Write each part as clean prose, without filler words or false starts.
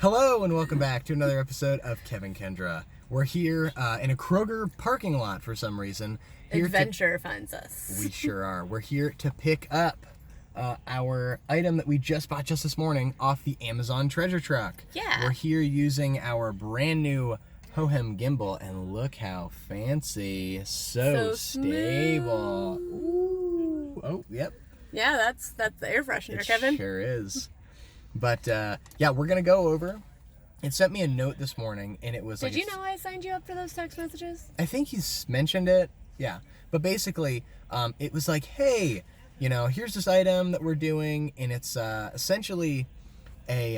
Hello and welcome back to another episode of Kevin Kendra. We're here in a Kroger parking lot for some reason. Adventure finds us. We sure are. We're here to pick up our item that we just bought just this morning off the Amazon treasure truck. Yeah. We're here using our brand new Hohem gimbal, and look how fancy. So stable. Ooh. Oh, yep. Yeah, that's the air freshener, It Kevin. Sure is. But yeah, we're gonna go over. It sent me a note this morning, and it was Did you know I signed you up for those text messages? I think he's mentioned it. Yeah, but basically, it was like, hey, you know, here's this item that we're doing, and it's essentially a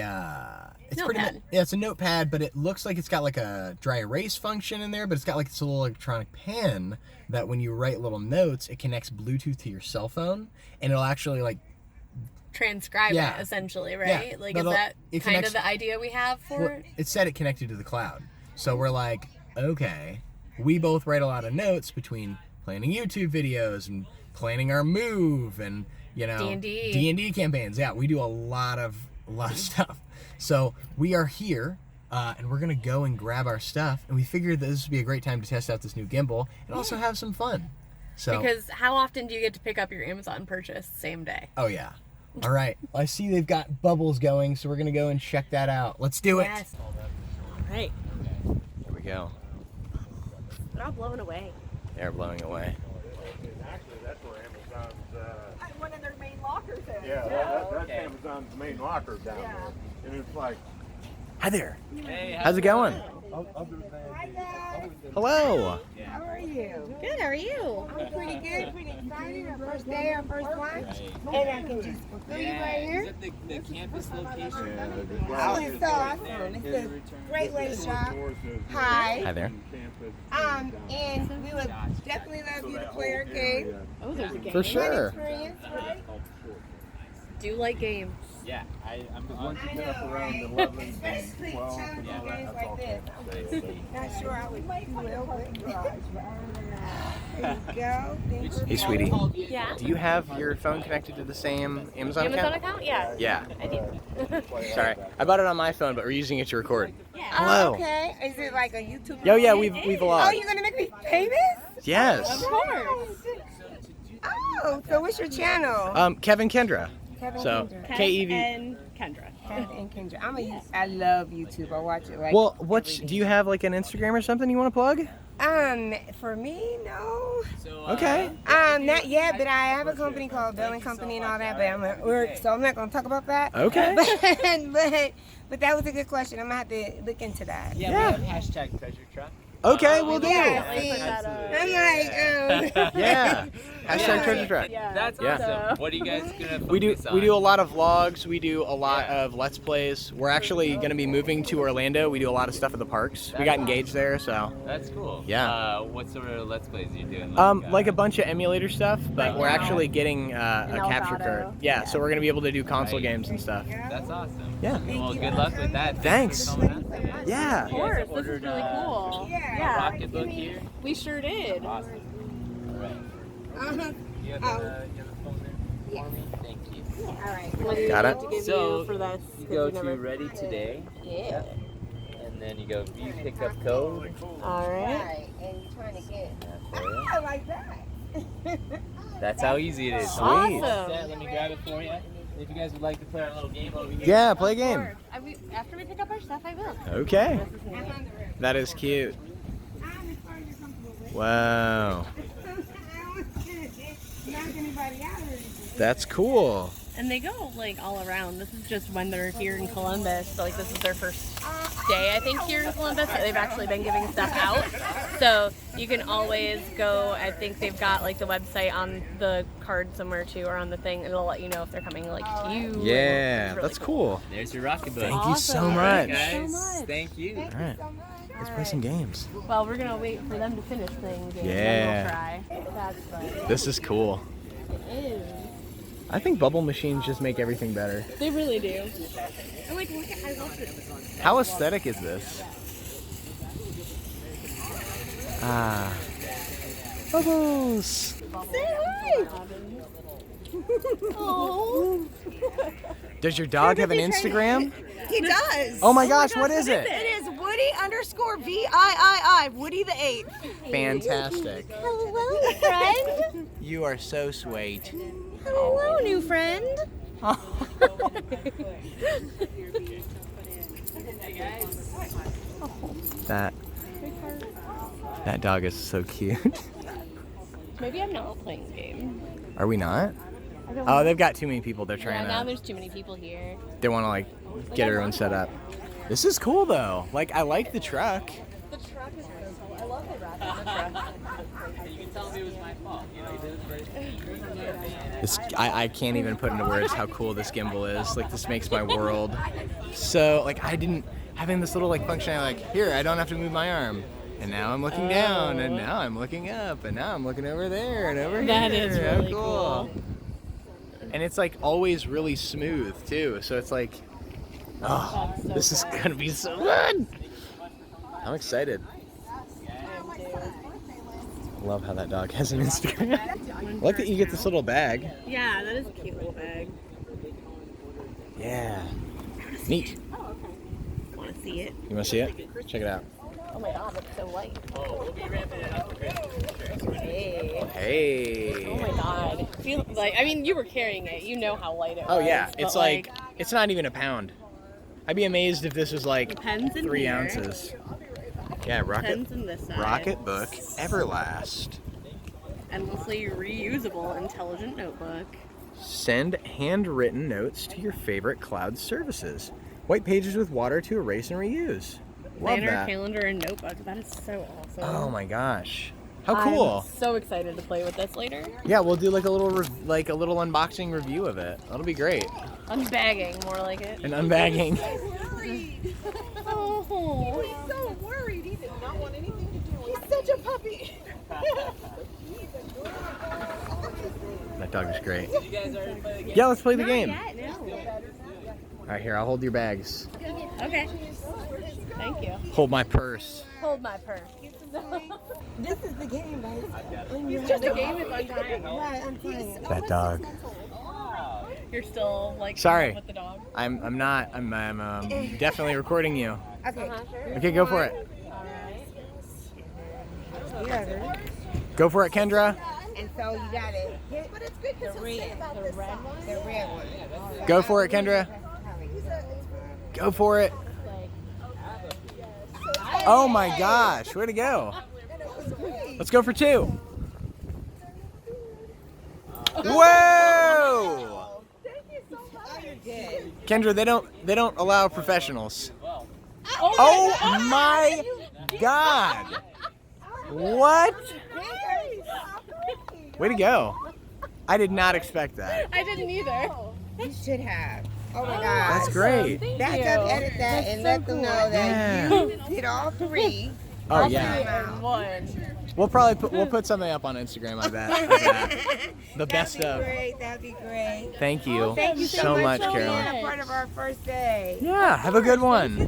it's notepad. It's a notepad, but it looks like it's got like a dry erase function in there, but it's got like this little electronic pen that when you write little notes, it connects Bluetooth to your cell phone, and it'll actually like transcribe it, essentially, right? Yeah. Like, is that kind of the idea we have for it? It said it connected to the cloud. So we're like, okay, we both write a lot of notes between planning YouTube videos and planning our move and, you know, D&D campaigns. Yeah, we do a lot of stuff. So we are here, and we're going to go and grab our stuff, and we figured that this would be a great time to test out this new gimbal and also have some fun. So, because how often do you get to pick up your Amazon purchase same day? Oh, yeah. All right, I see they've got bubbles going, so we're going to go and check that out. Let's do it. Yes. All right. Here we go. They're all blowing away. They're blowing away. Actually, that's where Amazon's... one of their main lockers is. Yeah, that's Amazon's main locker down there. And it's like... Hi there. Hey, how's it going? Hi guys. Hello. How are you? Good, how are you? I'm pretty good, pretty excited. Our first day, our first lunch. And I can just fulfill you right Is here. it the campus location? Oh, it's so awesome. It's a great way to shop. Hi. Hi there. And we would definitely love you to play our game. Oh, there's a game. For sure. Experience, right? Do you like games? Yeah, I'm the one. I know, right? 11, Especially 12, challenging yeah, games that's like all this. I'm not sure I would do well, but there you go. Thank you. Hey, sweetie. Yeah. Do you have your phone connected to the same Amazon account? Yeah. Yeah. I do. Sorry. I bought it on my phone, but we're using it to record. Yeah. Hello. Okay. Is it like a YouTube? Yo, yeah, video? we've Oh, vlogged. you're gonna make me famous? Yes. Of course. Oh, so what's your channel? Kevin Kendra. Kevin So Kendra. KEV. And Kendra. Kevin and Kendra. I love YouTube. I watch it like. Well, every day. do you have like an Instagram or something you want to plug? For me, no. So, Okay. Not yet, but I have a company called Bell & Company and all that, but I'm at work, so I'm not gonna talk about that. Okay. But that was a good question. I'm gonna have to look into that. yeah, we have hashtag treasure truck. Okay, we'll do. Yeah, see, Absolutely. I'm like, Yeah. Hashtag treasure truck. That's Yeah. awesome. What are you guys gonna focus We do on? a lot of vlogs. We do a lot of Let's Plays. We're actually going to be moving to Orlando. We do a lot of stuff at the parks. We got engaged there, so That's cool. Yeah. What sort of Let's Plays are you doing? like a bunch of emulator stuff, but we're actually getting a capture card. Yeah, so we're going to be able to do console games and stuff. That's awesome. Yeah. Well, good luck with that. Thanks. for coming out today. Yeah. Of course, this is Ordered, really cool. yeah. Rocketbook here. We sure did. Awesome. All right. Uh-huh. You have the phone there for me? Thank you. All right. What do you Got have it. to give So, you for this? You 'Cause go we to never- Ready Today, Yeah. and then you go View Pickup Code. All right. Right, and you're trying to get. For you. I like that. That's how easy it is. Sweet. Awesome. Let me grab it for you. If you guys would like to play our little game over here. Yeah, play a game. After we pick up our stuff, I will. Okay. I'm on the road. That is cute. I'm as far as you're comfortable with. Wow. I don't want to knock anybody out or anything. That's cool. And they go like all around. This is just when they're here in Columbus. So like this is their first day, I think, here in Columbus. They've actually been giving stuff out. So you can always go. I think they've got like the website on the card somewhere too, or on the thing. It'll let you know if they're coming like to you. Yeah, It's really that's cool. There's your Rocketbook. Thank you so Awesome. much. Guys, so much. thank you. All right, So much. let's play some games. Well, we're gonna wait for them to finish things. And Yeah. then we'll try. That's fun. This is cool. It is. I think bubble machines just make everything better. They really do. And like, look at, I love this. How aesthetic is this? Ah. Bubbles! Say hi. Oh. Does your dog have an They're trying to- Instagram? He does. Oh my gosh, what is it? It is Woody_VIII. Woody the 8th. Fantastic. Hello, friend. You are so sweet. Hello, new friend. That dog is so cute. Maybe I'm not playing the game. Are we not? I don't Oh, know. they've got too many people. They're Yeah, trying now to. there's too many people here. They want to like get everyone set up. This is cool though. Like I like the truck. The truck is so cool. I love the wrap on the truck. You can tell me it was my fault. You know, he did it This I can't even put into words how cool this gimbal is. Like this makes my world. So like I didn't having this little like function. Like here I don't have to move my arm. And now I'm looking down, and now I'm looking up, and now I'm looking over there and over That here. is really cool. And it's like always really smooth too. So it's like, oh, That's so this is fun. gonna be so good. I'm excited. Love how that dog has an Instagram. I like that you get this little bag. Yeah, that is a cute little bag. Yeah. Neat. Want to see it? You wanna see it? Check it out. Oh my god, it's so light. we'll be ramping it up. Hey. Hey. Oh my god. Feel like you were carrying it. You know how light it was. Oh yeah, but, it's like it's not even a pound. I'd be amazed if this was like the pen's in 3 here. ounces. Yeah, Pen's in this side. Rocketbook Everlast. Endlessly reusable intelligent notebook. Send handwritten notes to your favorite cloud services. White pages with water to erase and reuse. Love Planner, that. calendar, and notebook. That is so awesome. Oh my gosh. How cool. I'm so excited to play with this later. Yeah, we'll do like a little unboxing review of it. That'll be great. Unbagging, more like it. And unbagging. Oh. He's so worried. He did not want anything to do with it. He's such a puppy. That dog is great. You guys already played the game? Yeah, let's play the Not game. yet, no. All right, here, I'll hold your bags. Okay. Thank you. Hold my purse. Hold my purse. This is the game, right? It's just a game if I'm dying. Right, I'm fine. That dog. You're still like Sorry. with the dog. I'm not. I'm definitely recording you. Okay. Okay, go for it. Yeah. Go for it, Kendra. And so you got it. But it's good because the red one. The red one. Go for it, Kendra. Go for it. Oh my gosh, way to go. Let's go for 2. Whoa! Kendra, they don't allow professionals. Oh my god! What? Way to go. I did not expect that. I didn't either. You should have. Oh my gosh. That's great. Thank Back you. up, edit that, and let them know that Yeah. you did all 3. Oh yeah. One. We'll put something up on Instagram, I bet. The best That'd of. be great. That'd be great. Thank you, Thank you so much, so Carolyn. much. Being a part of our first day. Yeah, have a good one.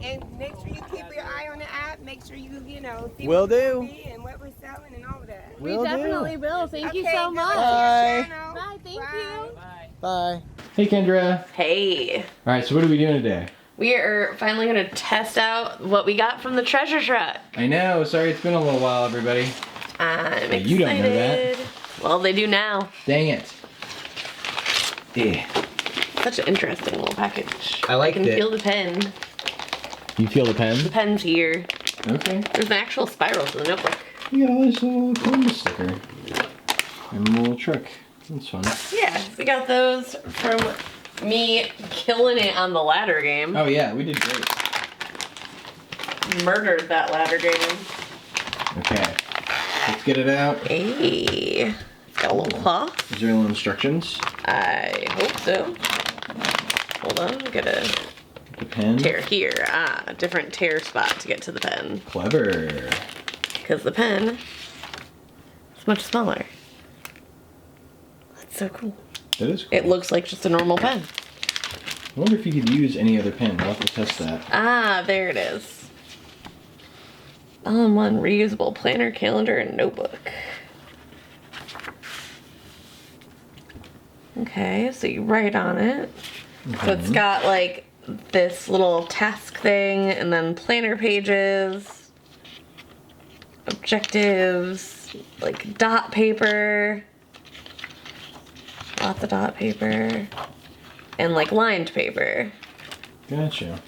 And make sure you keep your eye on the app. Make sure you see Will what we're do. gonna be and what we're selling and all of that. Will We do. definitely will. Thank you Okay, so good much. luck to your Bye. channel. Bye. Thank you. Bye. Hey, Kendra. Hey. All right, so what are we doing today? We are finally going to test out what we got from the treasure truck. I know. Sorry, it's been a little while, everybody. I'm excited. You don't know that. Well, they do now. Dang it. Yeah. Such an interesting little package. I liked I can it. feel the pen. You feel the pen? The pen's here. Okay. There's an actual spiral to the notebook. You got all this little Columbus sticker. And a little truck. That's fun. Yeah, we got those from me killing it on the ladder game. Oh yeah, we did great. Murdered that ladder game. Okay. Let's get it out. Hey. Got a little cloth. Is there little instructions? I hope so. Hold on, get a The pen? tear here. Ah, a different tear spot to get to the pen. Clever. Because the pen is much smaller. That's so cool. That is cool. It looks like just a normal pen. I wonder if you could use any other pen. We'll have to test that. Ah, there it is. All-in-one reusable planner, calendar, and notebook. Okay, so you write on it. So it's got like this little task thing, and then planner pages, objectives, like dot paper, lots of dot paper, and like lined paper. Gotcha.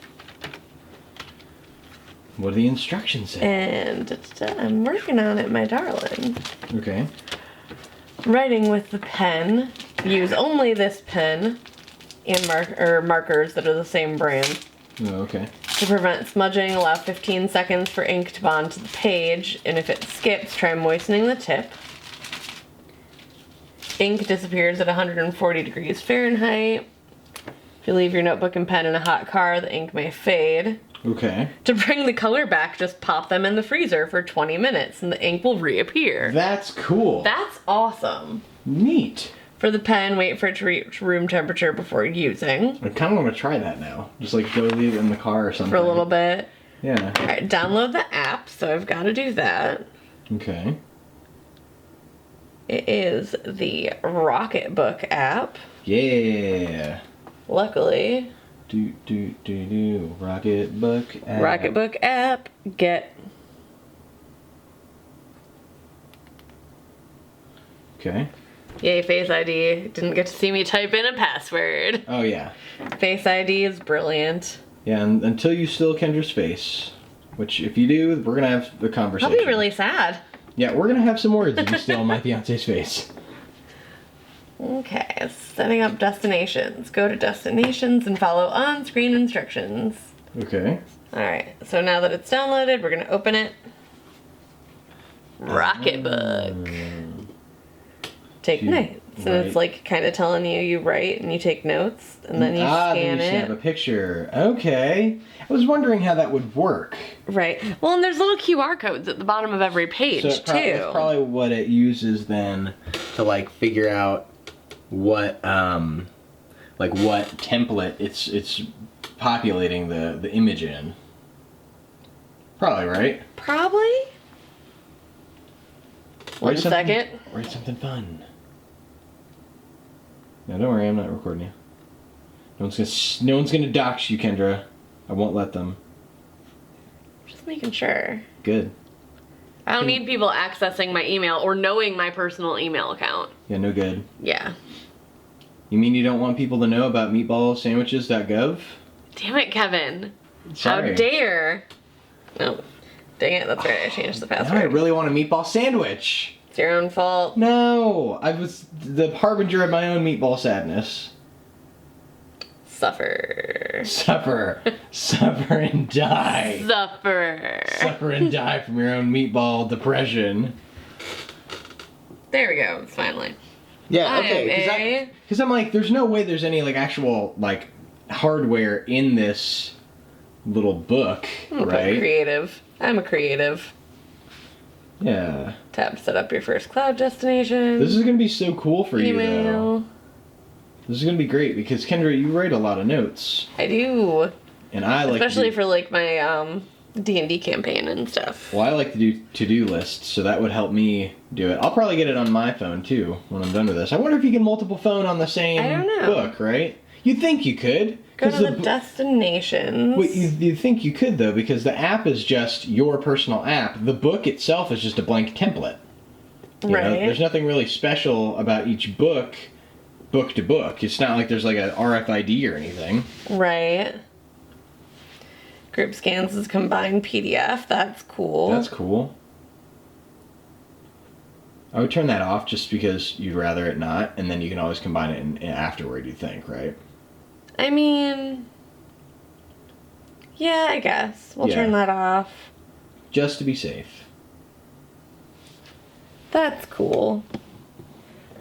What do the instructions say? And I'm working on it, my darling. Okay. Writing with the pen. Use only this pen and markers that are the same brand. Oh, okay. To prevent smudging, allow 15 seconds for ink to bond to the page, and if it skips, try moistening the tip. Ink disappears at 140 degrees Fahrenheit. If you leave your notebook and pen in a hot car, the ink may fade. Okay. To bring the color back, just pop them in the freezer for 20 minutes and the ink will reappear. That's cool. That's awesome. Neat. For the pen, wait for it to reach room temperature before using. I kind of want to try that now. Just like go leave it in the car or something. For a little bit. Yeah. Alright, download the app, so I've got to do that. Okay. It is the Rocketbook app. Yeah. Luckily. Rocketbook app. Rocketbook app. Get. Okay. Yay, Face ID. Didn't get to see me type in a password. Oh, yeah. Face ID is brilliant. Yeah, and until you steal Kendra's face, which if you do, we're going to have a conversation. I'll be really sad. Yeah, we're going to have some words if you steal my fiance's face. Okay, setting up destinations. Go to destinations and follow on-screen instructions. Okay. Alright, so now that it's downloaded, we're going to open it. Rocketbook. Take notes. And it's like kind of telling you write and you take notes and then you scan then you it. snap a picture. Okay. I was wondering how that would work. Right. Well, and there's little QR codes at the bottom of every page So too. that's probably what it uses then to like figure out what like what template it's populating the image in. Probably, right? Probably. One second. Write something fun. No, don't worry, I'm not recording you. No one's gonna dox you, Kendra. I won't let them. Just making sure. Good. I don't need people accessing my email or knowing my personal email account. Yeah, no good. Yeah. You mean you don't want people to know about meatballsandwiches.gov? Damn it, Kevin. Sorry. How dare. No. Dang it, that's right. I changed the Now I password. really want a meatball sandwich. It's your own fault. No, I was the harbinger of my own meatball sadness. Suffer. Suffer. Suffer and die. Suffer. Suffer and die from your own meatball depression. There we go. It's finally. Yeah, okay. Because I'm like, there's no way there's any like actual like hardware in this little book, right? Creative. I'm a creative. Yeah. Tab to set up your first cloud destination. This is gonna be so cool for you, Email. though. This is gonna be great because Kendra, you write a lot of notes, I do. and I like Especially for like my D&D campaign and stuff. Well, I like to do to-do lists, so that would help me do it. I'll probably get it on my phone too when I'm done with this. I wonder if you can multiple phone on the same I don't know. book, right? You'd think you could. Go to the destinations. Wait, you think you could though, because the app is just your personal app. The book itself is just a blank template. You know, there's nothing really special about each book to book. It's not like there's like a RFID or anything. Right. Group scans is combined PDF. That's cool. That's cool. I would turn that off just because you'd rather it not, and then you can always combine it in afterward, you think, right? I mean, yeah, I guess. We'll turn that off. Just to be safe. That's cool.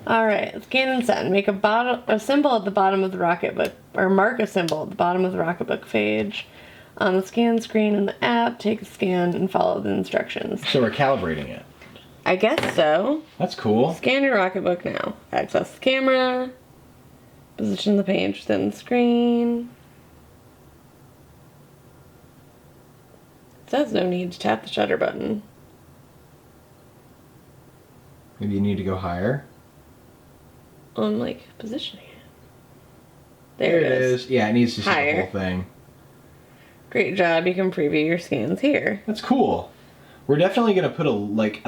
Alright, scan and send. Make a symbol at the bottom of the Rocketbook, or mark a symbol at the bottom of the Rocketbook page. On the scan screen in the app, take a scan and follow the instructions. So we're calibrating it. I guess so. That's cool. Scan your Rocketbook now. Access the camera. Position the page within the screen. It says no need to tap the shutter button. Maybe you need to go higher. On like positioning it. There it is. Yeah, it needs to see Higher. the whole thing. Great job. You can preview your scans here. That's cool. We're definitely gonna put a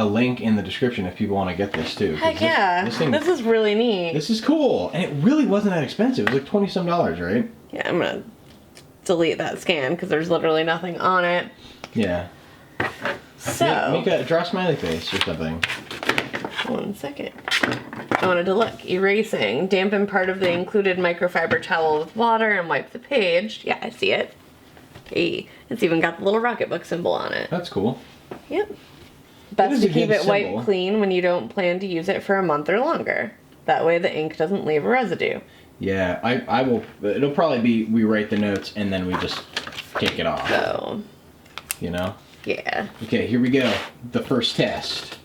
link in the description if people want to get this too. Heck yeah. This is really neat. This is cool, and it really wasn't that expensive. It was like $20 some, right? Yeah, I'm gonna delete that scan because there's literally nothing on it. Yeah. So Draw a smiley face or something. 1 second. I wanted to look. Erasing. Dampen part of the included microfiber towel with water and wipe the page. Yeah, I see it. Hey, it's even got the little Rocketbook symbol on it. That's cool. Yep. Best is to a keep good it symbol. wiped clean when you don't plan to use it for a month or longer. That way the ink doesn't leave a residue. Yeah, I will. It'll probably be we write the notes and then we just take it off. So, You know? yeah. Okay, here we go. The first test.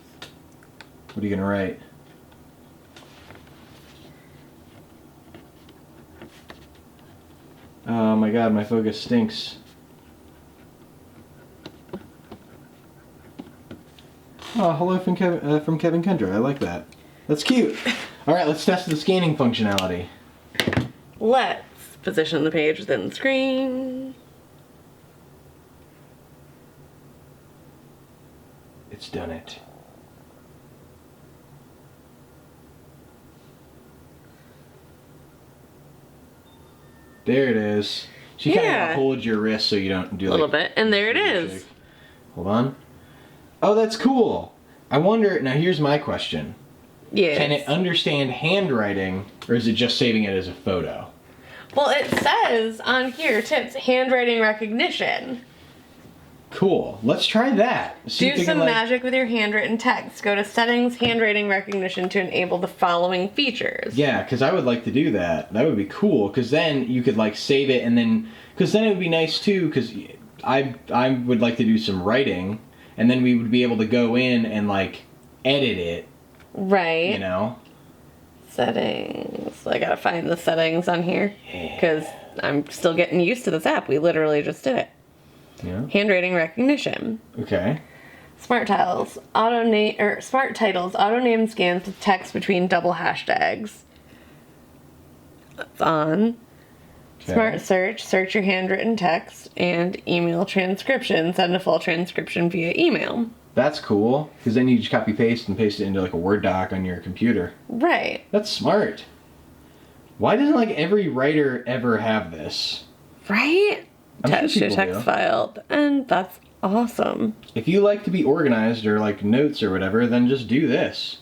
What are you gonna write? Oh my god, my focus stinks. Oh, hello from Kevin Kendra. I like that. That's cute. All right, let's test the scanning functionality. Let's position the page within the screen. It's done it. There it is. She kind Yeah. of holds your wrist so you don't do A little bit, and there it is. Hold on. Oh, that's cool. I wonder, now here's my question. Yes. Can it understand handwriting, or is it just saving it as a photo? Well, it says on here, tips, handwriting recognition. Cool. Let's try that. See if Do we some can, magic with your handwritten text. Go to settings, handwriting recognition to enable the following features. Yeah, because I would like to do that. That would be cool, because then you could like save it and then, because then it would be nice too, because I would like to do some writing, and then we would be able to go in and like edit it, Right. you know? Settings. I gotta find the settings on here Yeah. because I'm still getting used to this app. We literally just did it. Yeah. Handwriting recognition. Okay. Smart titles. Smart titles. Auto name scans with text between double hashtags. That's on. Okay. Smart search. Search your handwritten text and email transcription. Send a full transcription via email. That's cool, because then you just copy paste and paste it into like a Word doc on your computer. Right. That's smart. Why doesn't like every writer ever have this? Right? I'm sure Attach to a people text do. file. And that's awesome. If you like to be organized or like notes or whatever, then just do this.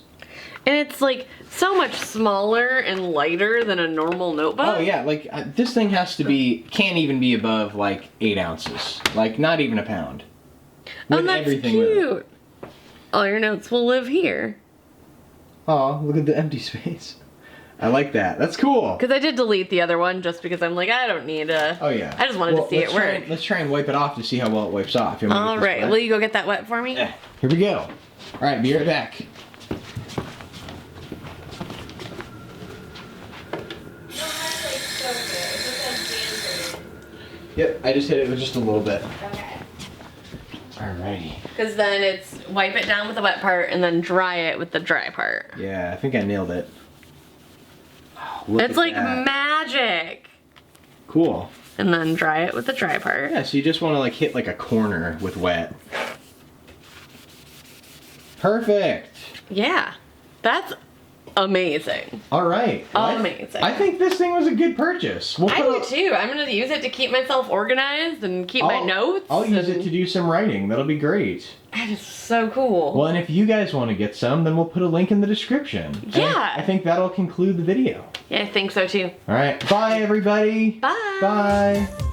And it's like so much smaller and lighter than a normal notebook. Oh yeah, like this thing has to be, can't even be above like 8 ounces. Like not even a pound. Oh, With that's everything with it. cute. All your notes will live here. Aw, look at the empty space. I like that. That's cool. Because I did delete the other one just because I'm like, I don't need a... Oh yeah. I just wanted to see it work. Let's try and wipe it off to see how well it wipes off. You want me to All get this right, wet? will you go get that wet for me? Here we go. All right, be right back. Yep, I just hit it with just a little bit. Okay. Alrighty. Because then it's wipe it down with the wet part and then dry it with the dry part. Yeah, I think I nailed it. Oh, look It's at like that. magic. Cool. And then dry it with the dry part. Yeah, so you just want to like hit like a corner with wet. Perfect. Yeah. That's amazing. All right. Well, Amazing. I think this thing was a good purchase. We'll I put do too. I'm going to use it to keep myself organized and keep my notes. I'll use and it to do some writing. That'll be great. That is so cool. Well, and if you guys want to get some, then we'll put a link in the description. And Yeah. I think that'll conclude the video. Yeah, I think so too. All right. Bye, everybody. Bye. Bye.